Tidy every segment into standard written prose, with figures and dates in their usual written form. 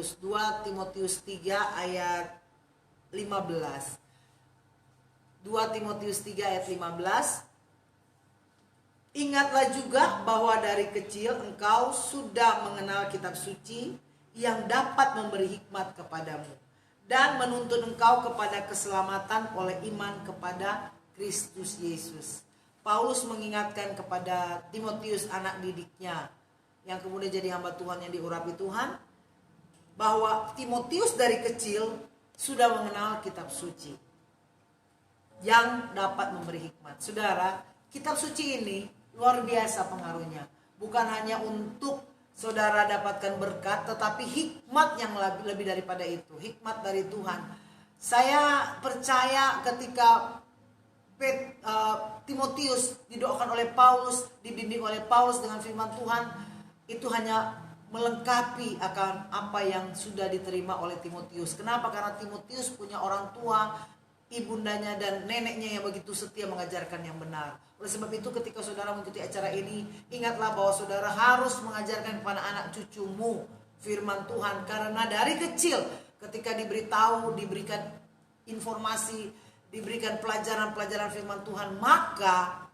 2 Timotius 3 ayat 15. 2 Timotius 3 ayat 15. Ingatlah juga bahwa dari kecil engkau sudah mengenal kitab suci yang dapat memberi hikmat kepadamu dan menuntun engkau kepada keselamatan oleh iman kepada Kristus Yesus. Paulus mengingatkan kepada Timotius, anak didiknya yang kemudian jadi hamba Tuhan yang diurapi Tuhan, bahwa Timotius dari kecil sudah mengenal kitab suci yang dapat memberi hikmat. Saudara, kitab suci ini luar biasa pengaruhnya. Bukan hanya untuk saudara dapatkan berkat, tetapi hikmat yang lebih daripada itu. Hikmat dari Tuhan. Saya percaya ketika Timotius didoakan oleh Paulus, dibimbing oleh Paulus dengan firman Tuhan, itu hanya melengkapi akan apa yang sudah diterima oleh Timotius. Kenapa? Karena Timotius punya orang tua, ibundanya dan neneknya yang begitu setia mengajarkan yang benar. Oleh sebab itu ketika saudara mengikuti acara ini, ingatlah bahwa saudara harus mengajarkan kepada anak cucumu firman Tuhan. Karena dari kecil ketika diberitahu, diberikan informasi, diberikan pelajaran-pelajaran firman Tuhan, maka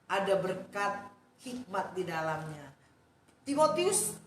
ada berkat hikmat di dalamnya. Timotius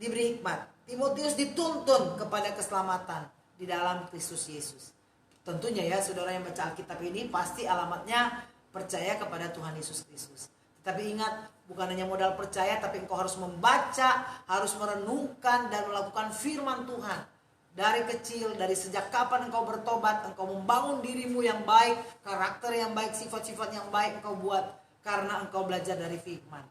diberi hikmat. Timotius dituntun kepada keselamatan di dalam Kristus Yesus. Tentunya ya, saudara yang baca Alkitab ini pasti alamatnya percaya kepada Tuhan Yesus Kristus. Tetapi ingat, bukan hanya modal percaya, tapi engkau harus membaca, harus merenungkan dan melakukan firman Tuhan. Dari kecil, dari sejak kapan engkau bertobat, engkau membangun dirimu yang baik, karakter yang baik, sifat-sifat yang baik engkau buat, karena engkau belajar dari firman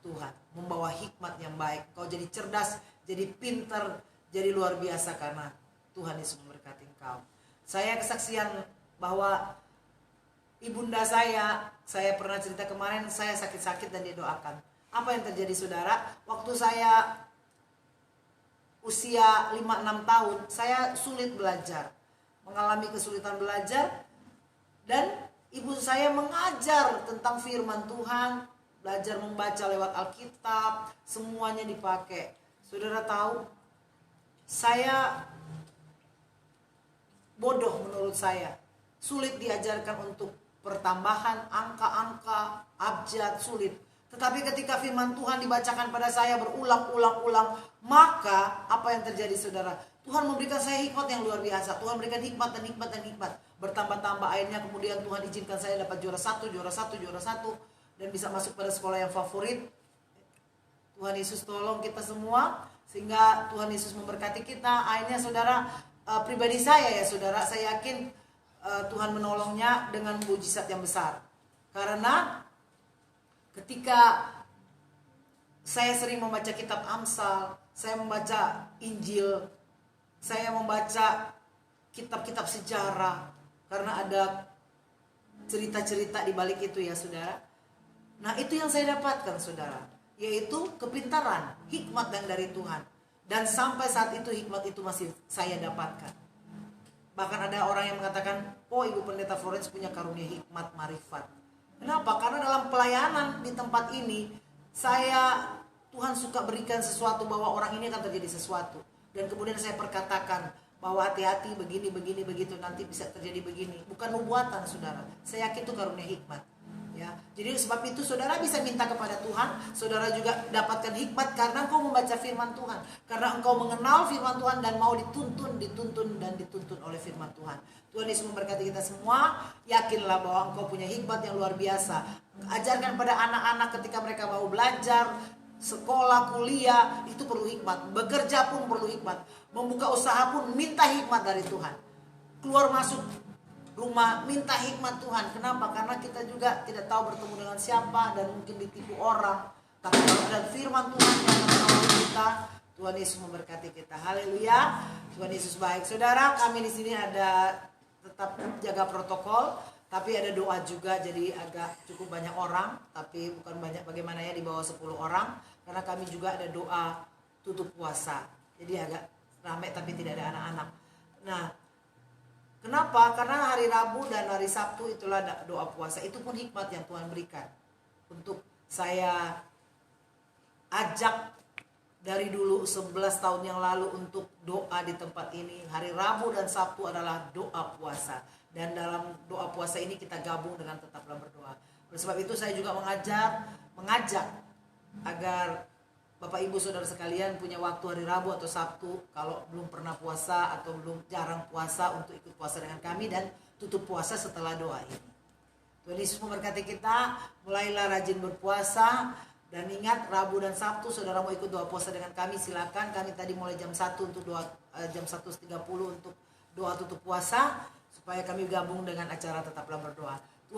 Tuhan, membawa hikmat yang baik. Engkau jadi cerdas, jadi pintar, jadi luar biasa karena Tuhan Yesus memberkati engkau. Saya kesaksian bahwa ibunda saya pernah cerita kemarin, saya sakit-sakit dan didoakan. Apa yang terjadi saudara? Waktu saya usia 5-6 tahun, saya sulit belajar, mengalami kesulitan belajar, dan ibu saya mengajar tentang firman Tuhan, belajar membaca lewat Alkitab, semuanya dipakai. Saudara tahu, saya bodoh menurut saya, sulit diajarkan untuk pertambahan, angka-angka, abjad, sulit. Tetapi ketika firman Tuhan dibacakan pada saya berulang-ulang, maka apa yang terjadi saudara? Tuhan memberikan saya hikmat yang luar biasa. Tuhan memberikan hikmat dan hikmat dan hikmat. Bertambah-tambah akhirnya kemudian Tuhan izinkan saya dapat juara satu, dan bisa masuk pada sekolah yang favorit. Tuhan Yesus tolong kita semua, sehingga Tuhan Yesus memberkati kita. Akhirnya saudara, pribadi saya ya saudara, saya yakin Tuhan menolongnya dengan mujizat yang besar. Karena ketika saya sering membaca kitab Amsal, saya membaca Injil, saya membaca kitab-kitab sejarah, karena ada cerita-cerita di balik itu ya saudara. Nah, itu yang saya dapatkan saudara, yaitu kepintaran, hikmat yang dari Tuhan. Dan sampai saat itu hikmat itu masih saya dapatkan. Bahkan ada orang yang mengatakan, oh Ibu Pendeta Florence punya karunia hikmat marifat. Kenapa? Karena dalam pelayanan di tempat ini, Tuhan suka berikan sesuatu bahwa orang ini akan terjadi sesuatu. Dan kemudian saya perkatakan bahwa hati-hati begini, begitu, nanti bisa terjadi begini. Bukan nubuatan saudara, saya yakin itu karunia hikmat. Ya, jadi sebab itu saudara bisa minta kepada Tuhan, saudara juga dapatkan hikmat karena engkau membaca firman Tuhan, karena engkau mengenal firman Tuhan dan mau dituntun oleh firman Tuhan. Tuhan Yesus memberkati kita semua. Yakinlah bahwa engkau punya hikmat yang luar biasa. Ajarkan pada anak-anak ketika mereka mau belajar, sekolah, kuliah, itu perlu hikmat. Bekerja pun perlu hikmat. Membuka usaha pun minta hikmat dari Tuhan. Keluar masuk rumah minta hikmat Tuhan. Kenapa? Karena kita juga tidak tahu bertemu dengan siapa dan mungkin ditipu orang. Tapi kalau ada firman Tuhan yang menolong kita, Tuhan Yesus memberkati kita. Haleluya. Tuhan Yesus baik. Saudara, kami di sini ada tetap jaga protokol, tapi ada doa juga, jadi agak cukup banyak orang, tapi bukan banyak bagaimana ya, di bawah 10 orang, karena kami juga ada doa tutup puasa. Jadi agak ramai tapi tidak ada anak-anak. Nah, kenapa? Karena hari Rabu dan hari Sabtu itulah doa puasa. Itu pun hikmat yang Tuhan berikan untuk saya ajak dari dulu 11 tahun yang lalu untuk doa di tempat ini. Hari Rabu dan Sabtu adalah doa puasa. Dan dalam doa puasa ini kita gabung dengan tetaplah berdoa. Oleh sebab itu saya juga mengajak agar Bapak Ibu Saudara sekalian punya waktu hari Rabu atau Sabtu, kalau belum pernah puasa atau belum jarang puasa, untuk ikut puasa dengan kami dan tutup puasa setelah doa ini. Tuhan Yesus memberkati kita. Mulailah rajin berpuasa. Dan ingat, Rabu dan Sabtu saudara mau ikut doa puasa dengan kami, silakan. Kami tadi mulai jam 1 untuk doa, jam 1.30 untuk doa tutup puasa, supaya kami gabung dengan acara tetaplah berdoa.